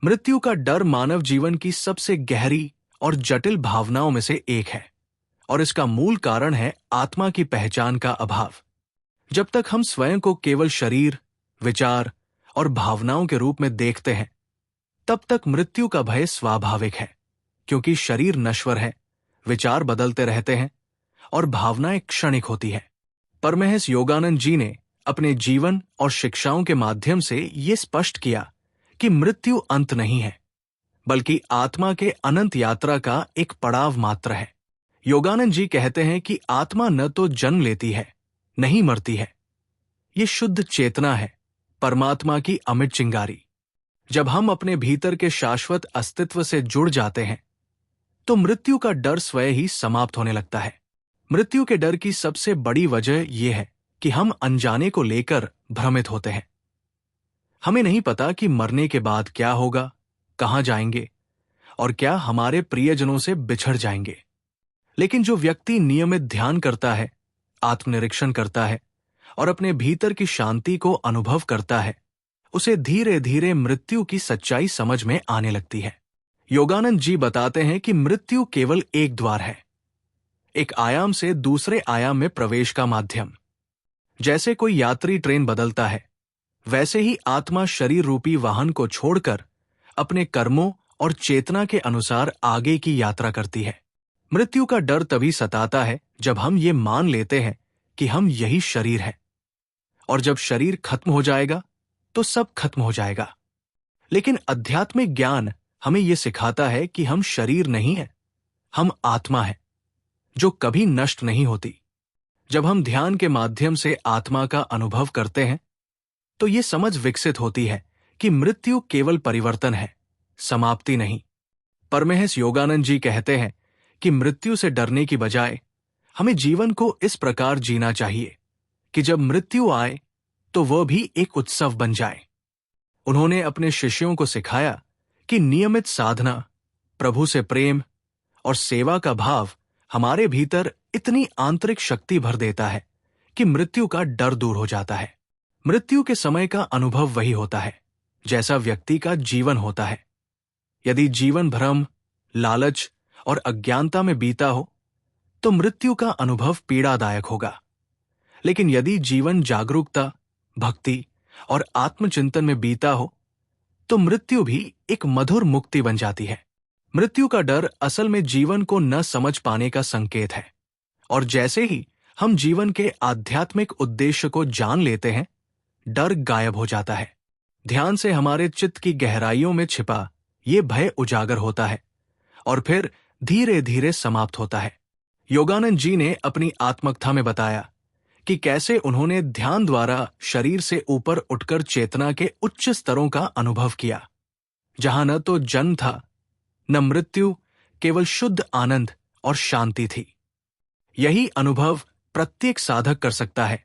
मृत्यु का डर मानव जीवन की सबसे गहरी और जटिल भावनाओं में से एक है, और इसका मूल कारण है आत्मा की पहचान का अभाव। जब तक हम स्वयं को केवल शरीर, विचार और भावनाओं के रूप में देखते हैं, तब तक मृत्यु का भय स्वाभाविक है, क्योंकि शरीर नश्वर है, विचार बदलते रहते हैं और भावनाएं क्षणिक होती हैं। परमहंस योगानंद जी ने अपने जीवन और शिक्षाओं के माध्यम से ये स्पष्ट किया कि मृत्यु अंत नहीं है, बल्कि आत्मा के अनंत यात्रा का एक पड़ाव मात्र है। योगानंद जी कहते हैं कि आत्मा न तो जन्म लेती है, नहीं मरती है। ये शुद्ध चेतना है, परमात्मा की अमिट चिंगारी। जब हम अपने भीतर के शाश्वत अस्तित्व से जुड़ जाते हैं, तो मृत्यु का डर स्वयं ही समाप्त होने लगता है। मृत्यु के डर की सबसे बड़ी वजह यह है कि हम अनजाने को लेकर भ्रमित होते हैं। हमें नहीं पता कि मरने के बाद क्या होगा, कहां जाएंगे और क्या हमारे प्रियजनों से बिछड़ जाएंगे। लेकिन जो व्यक्ति नियमित ध्यान करता है, आत्मनिरीक्षण करता है और अपने भीतर की शांति को अनुभव करता है, उसे धीरे धीरे मृत्यु की सच्चाई समझ में आने लगती है। योगानंद जी बताते हैं कि मृत्यु केवल एक द्वार है, एक आयाम से दूसरे आयाम में प्रवेश का माध्यम। जैसे कोई यात्री ट्रेन बदलता है, वैसे ही आत्मा शरीर रूपी वाहन को छोड़कर अपने कर्मों और चेतना के अनुसार आगे की यात्रा करती है। मृत्यु का डर तभी सताता है जब हम ये मान लेते हैं कि हम यही शरीर हैं, और जब शरीर खत्म हो जाएगा तो सब खत्म हो जाएगा। लेकिन आध्यात्मिक ज्ञान हमें यह सिखाता है कि हम शरीर नहीं हैं, हम आत्मा हैं, जो कभी नष्ट नहीं होती। जब हम ध्यान के माध्यम से आत्मा का अनुभव करते हैं, तो ये समझ विकसित होती है कि मृत्यु केवल परिवर्तन है, समाप्ति नहीं। परमहंस योगानंद जी कहते हैं कि मृत्यु से डरने की बजाय हमें जीवन को इस प्रकार जीना चाहिए कि जब मृत्यु आए तो वह भी एक उत्सव बन जाए। उन्होंने अपने शिष्यों को सिखाया कि नियमित साधना, प्रभु से प्रेम और सेवा का भाव हमारे भीतर इतनी आंतरिक शक्ति भर देता है कि मृत्यु का डर दूर हो जाता है। मृत्यु के समय का अनुभव वही होता है जैसा व्यक्ति का जीवन होता है। यदि जीवन भ्रम, लालच और अज्ञानता में बीता हो, तो मृत्यु का अनुभव पीड़ादायक होगा। लेकिन यदि जीवन जागरूकता, भक्ति और आत्मचिंतन में बीता हो, तो मृत्यु भी एक मधुर मुक्ति बन जाती है। मृत्यु का डर असल में जीवन को न समझ पाने का संकेत है, और जैसे ही हम जीवन के आध्यात्मिक उद्देश्य को जान लेते हैं, डर गायब हो जाता है। ध्यान से हमारे चित्त की गहराइयों में छिपा ये भय उजागर होता है और फिर धीरे धीरे समाप्त होता है। योगानंद जी ने अपनी आत्मकथा में बताया कि कैसे उन्होंने ध्यान द्वारा शरीर से ऊपर उठकर चेतना के उच्च स्तरों का अनुभव किया, जहां न तो जन्म था, न मृत्यु, केवल शुद्ध आनंद और शांति थी। यही अनुभव प्रत्येक साधक कर सकता है,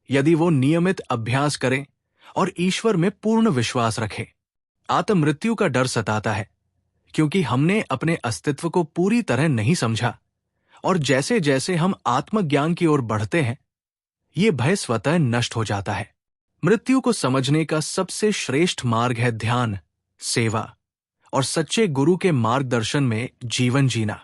यदि वो नियमित अभ्यास करे और ईश्वर में पूर्ण विश्वास रखे। आत्ममृत्यु का डर सताता है क्योंकि हमने अपने अस्तित्व को पूरी तरह नहीं समझा, और जैसे जैसे हम आत्मज्ञान की ओर बढ़ते हैं, ये भय स्वतः नष्ट हो जाता है। मृत्यु को समझने का सबसे श्रेष्ठ मार्ग है ध्यान, सेवा और सच्चे गुरु के मार्गदर्शन में जीवन जीना।